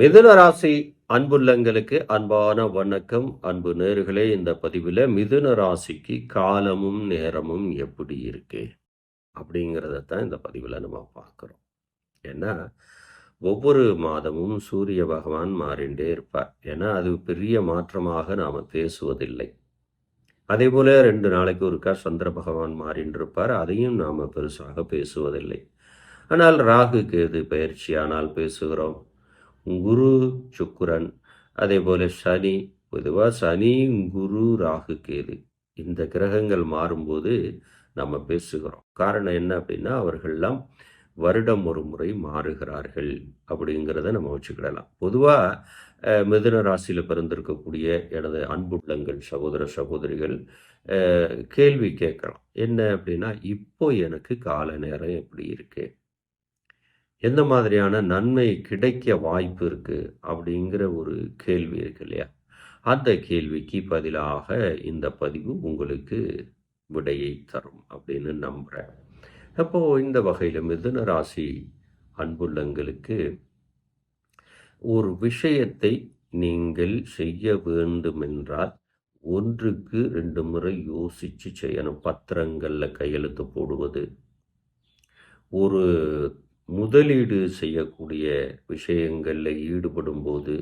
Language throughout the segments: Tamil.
மிதுன ராசி அன்புள்ளங்களுக்கு அன்பான வணக்கம். அன்பு நேயர்களே, இந்த பதிவில் மிதுன ராசிக்கு காலமும் நேரமும் எப்படி இருக்கு அப்படிங்கிறத தான் இந்த பதிவில் நம்ம பார்க்குறோம். ஏன்னா ஒவ்வொரு மாதமும் சூரிய பகவான் மாறிண்டே இருப்பார். ஏன்னா அது பெரிய மாற்றமாக நாம் பேசுவதில்லை. அதே போல் 2 நாளைக்கு ஒருக்கா சந்திர பகவான் மாறின்னு இருப்பார். அதையும் நாம் பெருசாக பேசுவதில்லை. ஆனால் ராகு கேது பயிற்சியானால் பேசுகிறோம். குரு சுக்கிரன் அதே போல சனி, பொதுவாக சனி, குரு, ராகு, கேது இந்த கிரகங்கள் மாறும்போது நம்ம பேசுகிறோம். காரணம் என்ன அப்படின்னா, அவர்கள்லாம் வருடம் ஒரு முறை மாறுகிறார்கள் அப்படிங்கிறத நம்ம வச்சுக்கிடலாம். பொதுவாக மிதுன ராசியில் பிறந்திருக்கக்கூடிய எனது அன்புள்ளங்கள் சகோதர சகோதரிகள் கேள்வி கேட்கலாம். என்ன அப்படின்னா, இப்போ எனக்கு கால நேரம் எப்படி இருக்கு, எந்த மாதிரியான நன்மை கிடைக்க வாய்ப்பு இருக்கு அப்படிங்கிற ஒரு கேள்வி இருக்கு இல்லையா? அந்த கேள்விக்கு பதிலாக இந்த பதிவு உங்களுக்கு விடையை தரும் அப்படின்னு நம்புகிறேன். அப்போ இந்த வகையில் மிதுன ராசி அன்புள்ளங்களுக்கு ஒரு விஷயத்தை நீங்கள் செய்ய வேண்டுமென்றால் ஒன்றுக்கு 2 முறை யோசித்து செய்யணும். பத்திரங்களில் கையெழுத்து போடுவது, ஒரு முதலீடு செய்யக்கூடிய விஷயங்களில் ஈடுபடும்போது,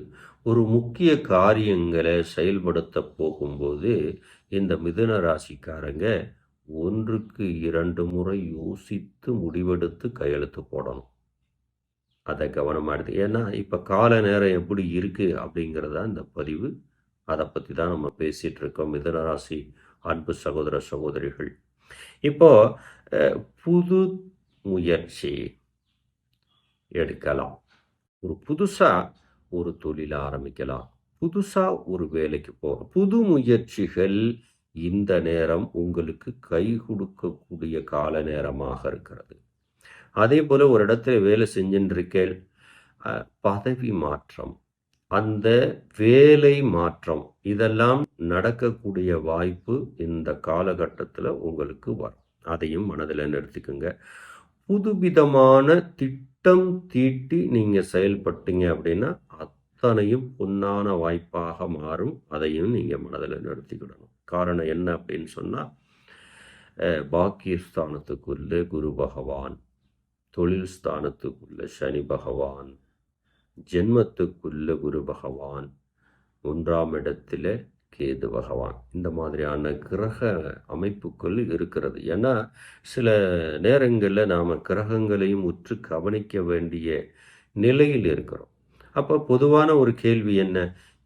ஒரு முக்கிய காரியங்களை செயல்படுத்த போகும்போது, இந்த மிதுன ராசிக்காரங்க ஒன்றுக்கு 2 முறை யோசித்து முடிவெடுத்து கையெழுத்து போடணும். அதை கவனமாக எடுத்து, ஏன்னா இப்போ கால நேரம் எப்படி இருக்குது அப்படிங்கிறதா இந்த பதிவு. அதை பற்றி தான் நம்ம பேசிகிட்டு இருக்கோம் மிதுன ராசி அன்பு சகோதர சகோதரிகள். இப்போது புது முயற்சி எடுக்கலாம். ஒரு புதுசாக ஒரு தொழில் ஆரம்பிக்கலாம். புதுசாக ஒரு வேலைக்கு போகலாம். புது முயற்சிகள் இந்த நேரம் உங்களுக்கு கை கொடுக்கக்கூடிய கால நேரமாக இருக்கிறது. அதே போல் ஒரு இடத்துல வேலை செஞ்சுட்டு இருக்கேன், பதவி மாற்றம், அந்த வேலை மாற்றம் இதெல்லாம் நடக்கக்கூடிய வாய்ப்பு இந்த காலகட்டத்தில் உங்களுக்கு வரும். அதையும் மனதில் நிறுத்திக்குங்க. புதுவிதமான திட்டம் தீட்டி நீங்கள் செயல்பட்டீங்க அப்படின்னா அத்தனையும் பொன்னான வாய்ப்பாக மாறும். அதையும் நீங்கள் மனதில் நிறுத்திக்கிடணும். காரணம் என்ன அப்படின்னு சொன்னால், பாக்கியஸ்தானத்துக்குள்ள குரு பகவான், தொழில் ஸ்தானத்துக்குள்ள சனி பகவான், ஜென்மத்துக்குள்ள குரு பகவான், 1ஆம் இடத்துல கேது பகவான், இந்த மாதிரியான கிரக அமைப்புக்குள் இருக்கிறது. ஏன்னா சில நேரங்களில் நாம் கிரகங்களையும் உற்று கவனிக்க வேண்டிய நிலையில் இருக்கிறோம். அப்போ பொதுவான ஒரு கேள்வி என்ன,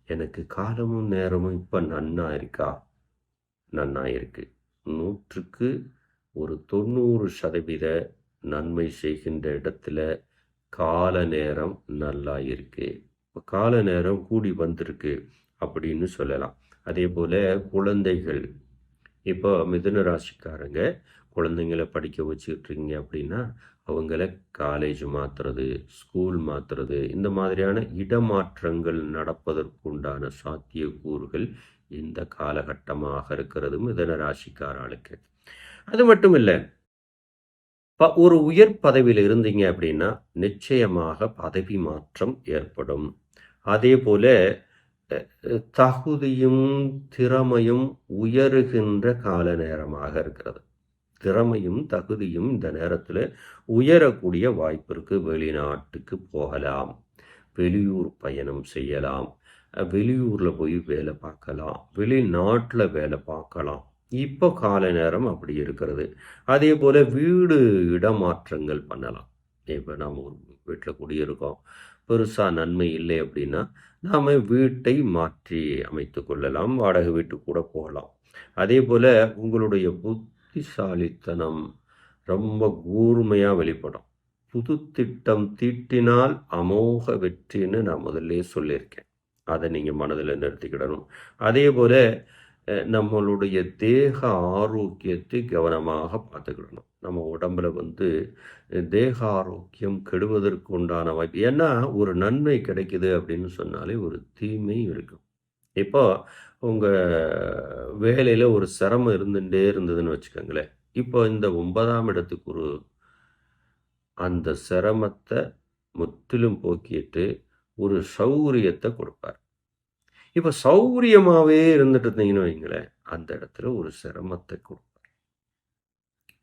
எனக்கு காலமும் நேரமும் இப்போ நன்னா இருக்கா? நன்னா இருக்கு. 100க்கு ஒரு 90% நன்மை செய்கின்ற இடத்துல கால நேரம் நல்லா இருக்கு. இப்போ கால நேரம் கூடி வந்திருக்கு அப்படின்னு சொல்லலாம். அதே போல் குழந்தைகள், இப்போ மிதுன ராசிக்காரங்க குழந்தைங்களை படிக்க வச்சுக்கிட்ருக்கீங்க அப்படின்னா அவங்கள காலேஜ் மாற்றுறது, ஸ்கூல் மாற்றுறது, இந்த மாதிரியான இடமாற்றங்கள் நடப்பதற்குண்டான சாத்தியக்கூறுகள் இந்த காலகட்டமாக இருக்கிறது மிதுன ராசிக்காரர்களுக்கு. அது மட்டும் இல்லை, ஒரு உயர் பதவியில் இருந்தீங்க அப்படின்னா நிச்சயமாக பதவி மாற்றம் ஏற்படும். அதே போல தகுதியும் திறமையும் உயருகின்ற கால நேரமாக இருக்கிறது. திறமையும் தகுதியும் இந்த நேரத்தில் உயரக்கூடிய வாய்ப்பு இருக்கு. வெளிநாட்டுக்கு போகலாம், வெளியூர் பயணம் செய்யலாம், வெளியூரில் போய் வேலை பார்க்கலாம், வெளிநாட்டில் வேலை பார்க்கலாம். இப்போ கால நேரம் அப்படி இருக்கிறது. அதே போல் வீடு இடமாற்றங்கள் பண்ணலாம். இப்போ நாம் ஒரு வீட்டில் குடியிருக்கோம், பெருசாக நன்மை இல்லை அப்படின்னா நாம் வீட்டை மாற்றி அமைத்து கொள்ளலாம், வாடகை வீட்டுக்கு கூட போகலாம். அதே போல் உங்களுடைய புத்திசாலித்தனம் ரொம்ப கூர்மையாக வெளிப்படும். புது திட்டம் தீட்டினால் அமோக வெற்றின்னு நான் முதல்ல சொல்லியிருக்கேன். அதை நீங்கள் மனதில் நிறுத்திக்கிடணும். அதே போல் நம்மளுடைய தேக ஆரோக்கியத்தை கவனமாக பார்த்துக்கிடணும். நம்ம உடம்புல தேக ஆரோக்கியம் கெடுவதற்கு உண்டான வாய்ப்பு. ஏன்னா ஒரு நன்மை கிடைக்குது அப்படின்னு சொன்னாலே ஒரு தீமை இருக்கும். இப்போ உங்கள் வேலையில் ஒரு சிரமம் இருந்துகிட்டே இருந்ததுன்னு வச்சுக்கோங்களேன். இப்போ இந்த 9ஆம் இடத்துக்கு ஒரு அந்த சிரமத்தை முற்றிலும் போக்கிட்டு ஒரு சௌகரியத்த கொடுப்பார். இப்ப சௌகரியமாவே இருந்துட்டு இருந்தீங்கன்னு வைங்களேன், அந்த இடத்துல ஒரு சிரமத்த குடுப்பார்.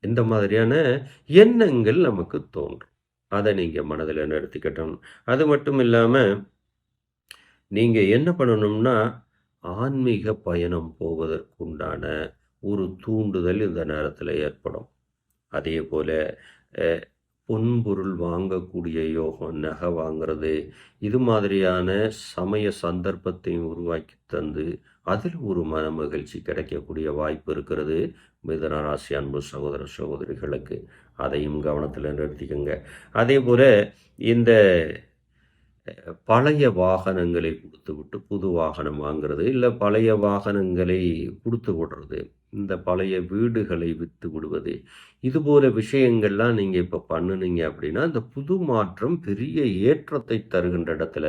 இந்த மாதிரியான எண்ணங்கள் நமக்கு தோன்றும். அத நீங்க மனதில நிறுத்திக்கட்டணும். அது மட்டும் இல்லாம, நீங்க என்ன பண்ணணும்னா, ஆன்மீக பயணம் போவதற்குண்டான ஒரு தூண்டுதல் இந்த நேரத்தில ஏற்படும். அதேபோல அ பொன்பொருள் வாங்கக்கூடிய யோகம், நகை வாங்குறது, இது மாதிரியான சமய சந்தர்ப்பத்தையும் உருவாக்கி தந்து, அதில் ஒரு மனமகிழ்ச்சி கிடைக்கக்கூடிய வாய்ப்பு இருக்கிறது. மிதுன ராசி அன்பு சகோதர, சகோதரிகளுக்கு. அதையும் கவனத்தில நிறுத்திக்கங்க. அதேபோல இந்த பழைய வாகனங்களை குடுத்துவிட்டு புது வாகனம் வாங்குறது, இல்ல பழைய வாகனங்களை குடுத்து விடுறது, இந்த பழைய வீடுகளை வித்து விடுவது, இதுபோல விஷயங்கள்லாம் நீங்க இப்ப பண்ணுனீங்க அப்படின்னா, இந்த புது மாற்றம் பெரிய ஏற்றத்தை தருகின்ற இடத்துல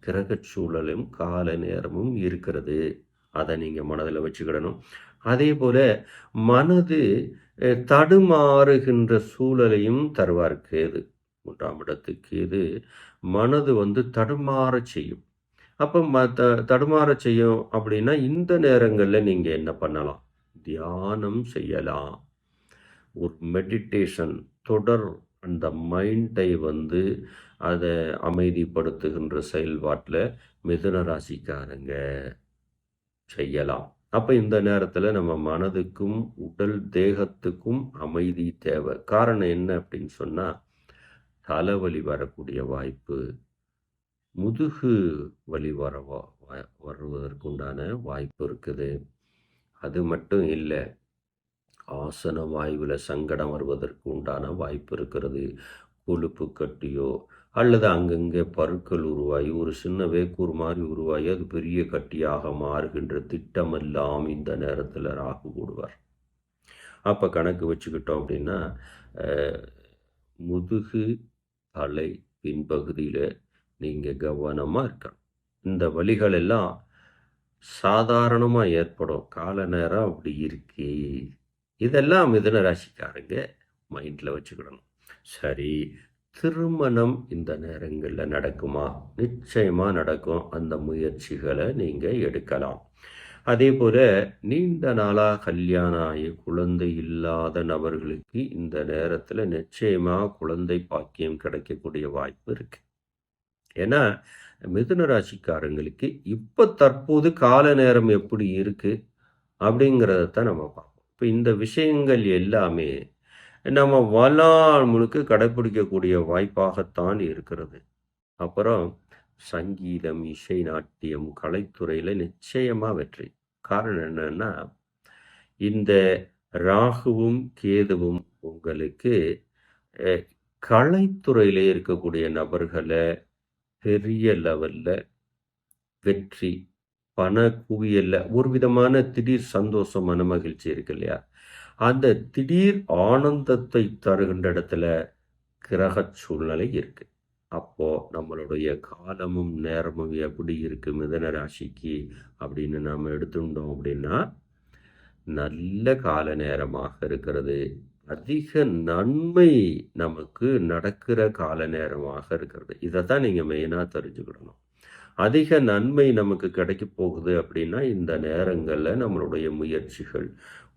கிரகச் சூழலும், கால நேரமும் இருக்கிறது. அத நீங்க மனதில வச்சுக்கிடணும். அதேபோல மனது தடுமாறுகின்ற சூழலையும் தருவார் கேது. 3ஆம் இடத்து கேது மனது தடுமாறச் செய்யும். அப்ப தடுமாறச் செய்யும் அப்படின்னா, இந்த நேரங்கள்ல நீங்க என்ன பண்ணலாம்? தியானம் செய்யலாம். ஒரு மெடிடேஷன் தொடர் அந்த மைண்டை அத அமைதிப்படுத்துகின்ற செயல்பாட்டுல மிதுன ராசிக்காரங்க செய்யலாம். அப்ப இந்த நேரத்துல நம்ம மனதுக்கும், உடல் தேகத்துக்கும் அமைதி தேவை. காரணம் என்ன அப்படின்னு சொன்னா, தலைவலி வரக்கூடிய வாய்ப்பு, முதுகு வலி வருவதற்குண்டான வாய்ப்பு இருக்குது. அது மட்டும் இல்ல, ஆசன வாயுவில சங்கடம் வருவதற்கு உண்டான வாய்ப்பு இருக்கிறது. கொழுப்பு கட்டியோ, அல்லது அங்கங்கே பருக்கள் உருவாகி, ஒரு சின்ன வேக்கூர் மாரி உருவாகி, அது பெரிய கட்டியாக மாறுகின்ற திட்டமெல்லாம் இந்த நேரத்தில ராகு கூடுவார். அப்ப கணக்கு வச்சுக்கிட்டோம் அப்படின்னா, அ முதுகு, தலை பின்பகுதியில நீங்க கவனமா இருக்கணும். இந்த வலிகள் எல்லாம் சாதாரணமா ஏற்படும். கால நேரம் அப்படி இருக்கு. இதெல்லாம் மிதுன ராசிக்காரங்க மைண்ட்ல வச்சுக்கிடணும். சரி, திருமணம் இந்த நேரங்கள்ல நடக்குமா? நிச்சயமா நடக்கும். அந்த முயற்சிகள நீங்க எடுக்கலாம். அதேபோல நீண்ட நாளா கல்யாணம் ஆகி குழந்தை இல்லாத நபர்களுக்கு இந்த நேரத்துல நிச்சயமா குழந்தை பாக்கியம் கிடைக்கக்கூடிய வாய்ப்பு இருக்கு. ஏன்னா, மிதுன ராசிக்காரங்களுக்கு இப்ப தற்போது கால நேரம் எப்படி இருக்கு? அப்படிங்கிறத தான் நம்ம பார்ப்போம். இப்ப இந்த விஷயங்கள் எல்லாமே நம்ம வாழ்நாள் முழுக்க கடைப்பிடிக்கக்கூடிய வாய்ப்பாகத்தான் இருக்கிறது. அப்புறம் சங்கீதம், இசை, நாட்டியம், கலைத்துறையில நிச்சயமா வெற்றி. காரணம் என்னன்னா, இந்த ராகுவும், கேதுவும் உங்களுக்கு அ கலைத்துறையிலே இருக்கக்கூடிய நபர்கள பெரிய லெவல்ல வெற்றி, பண குவியல்ல ஒரு விதமான திடீர் சந்தோஷம், மனமகிழ்ச்சி இருக்கு இல்லையா? அந்த திடீர் ஆனந்தத்தை தருகின்ற இடத்துல கிரகச் சூழ்நிலை இருக்கு. அப்போ நம்மளுடைய காலமும், நேரமும் எப்படி இருக்கு மிதுன ராசிக்கு அப்படின்னு நாம எடுத்துட்டோம் அப்படின்னா, நல்ல கால நேரமாக இருக்கிறது. அதிக நன்மை நமக்கு நடக்கிற கால நேரமாக இருக்கிறது. இதத்தான் நீங்க மெயினா தெரிஞ்சுக்கிடணும். அதிக நன்மை நமக்கு கிடைக்கப் போகுது அப்படின்னா, இந்த நேரங்கள்ல நம்மளுடைய முயற்சிகள்,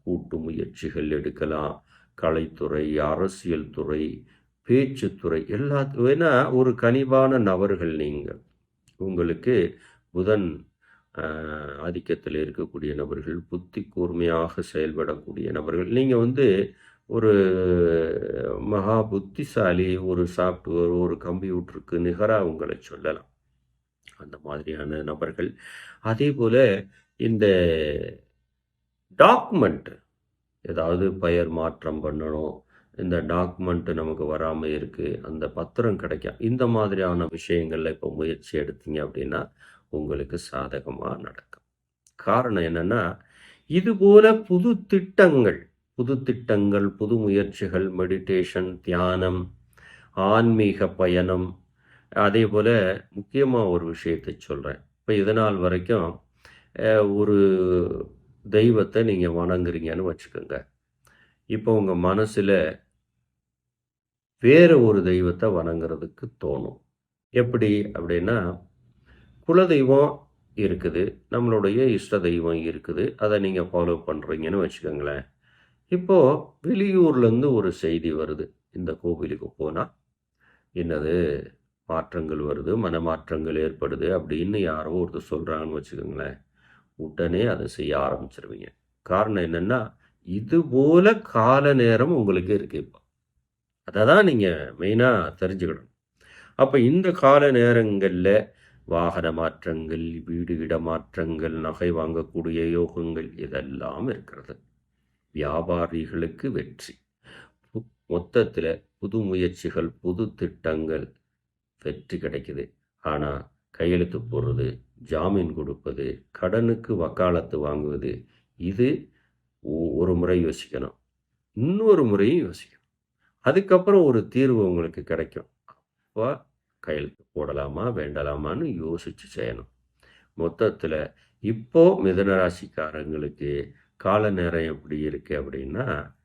கூட்டு முயற்சிகள் எடுக்கலாம். கலைத்துறை, அரசியல் துறை, பேச்சுத்துறை ஏன்னா ஒரு கனிவான நபர்கள் நீங்கள். உங்களுக்கு புதன் அ ஆதிக்கத்தில இருக்கக்கூடிய நபர்கள், புத்தி கூர்மையாக செயல்படக்கூடிய நபர்கள். நீங்க ஒரு மகா புத்திசாலி, ஒரு சாஃப்ட்வேர், ஒரு கம்ப்யூட்டருக்கு நிகரா உங்கள சொல்லலாம். அந்த மாதிரியான நபர்கள். அதேபோல இந்த டாக்குமெண்ட் ஏதாவது பெயர் மாற்றம் பண்ணணும். இந்த டாக்குமெண்ட் நமக்கு வராம இருக்கு. அந்த பத்திரம் கிடைக்கும். இந்த மாதிரியான விஷயங்கள்ல இப்போ முயற்சி எடுத்தீங்க அப்படின்னா, உங்களுக்கு சாதகமா நடக்கும். காரணம் என்னன்னா, இதுபோல புது திட்டங்கள், புது முயற்சிகள், மெடிடேஷன், தியானம், ஆன்மீக பயணம், அதேபோல முக்கியமா ஒரு விஷயத்தை சொல்றேன். இப்ப இதுநாள் வரைக்கும் அ ஒரு தெய்வத்த நீங்க வணங்குறீங்கன்னு வச்சுக்கங்க. இப்போ உங்க மனசுல வேற ஒரு தெய்வத்த வணங்குறதுக்கு தோணும். எப்படி அப்படின்னா, குலதெய்வம் இருக்குது. நம்மளுடைய இஷ்ட தெய்வம் இருக்குது. அத நீங்க ஃபாலோ பண்றீங்கன்னு வச்சுக்கங்களேன். இப்போ வெளியூர்லேருந்து ஒரு செய்தி வருது. இந்த கோவிலுக்கு போனா, என்னது மாற்றங்கள் வருது, மனமாற்றங்கள் ஏற்படுது அப்படின்னு யாரோ ஒருத்தர் சொல்றாங்கன்னு வச்சுக்கோங்களேன். உடனே அத செய்ய ஆரம்பிச்சுருவீங்க. காரணம் என்னன்னா, இது போல கால நேரம் உங்களுக்கு இருக்கு இப்ப. அத தான் நீங்க மெயினா தெரிஞ்சுக்கணும். அப்ப இந்த கால நேரங்கள்ல வாகன மாற்றங்கள், வீடு இடமாற்றங்கள், நகை வாங்கக்கூடிய யோகங்கள் இதெல்லாம் இருக்கிறது. வியாபாரிகளுக்கு வெற்றி. பு மொத்தத்தில புது முயற்சிகள், புது திட்டங்கள் வெற்றி கிடைக்குது. ஆனா, கையெழுத்து போடுறது, ஜாமீன் குடுப்பது, கடனுக்கு வக்காலத்து வாங்குவது, இது ஒரு முறை யோசிக்கணும். இன்னொரு முறையும் யோசிக்கணும். அதுக்கப்புறம் ஒரு தீர்வு உங்களுக்கு கிடைக்கும். அப்ப கையெழுத்து போடலாமா? வேண்டலாமான்னு யோசிச்சு செய்யணும். மொத்தத்தில இப்போ மிதுன ராசிக்காரங்களுக்கு கால நேரம் எப்படி இருக்கு அப்படின்னா,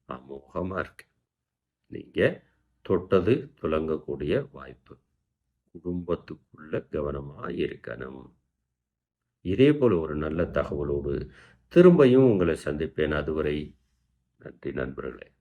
அமோகமா இருக்கு. நீங்க தொட்டது துலங்கக்கூடிய வாய்ப்பு. குடும்பத்துக்குள்ள கவனமா இருக்கணும். இதேபோல ஒரு நல்ல தகவலோடு திரும்பியும் உங்களை சந்திப்பேன். அதுவரை நன்றி நண்பர்களே.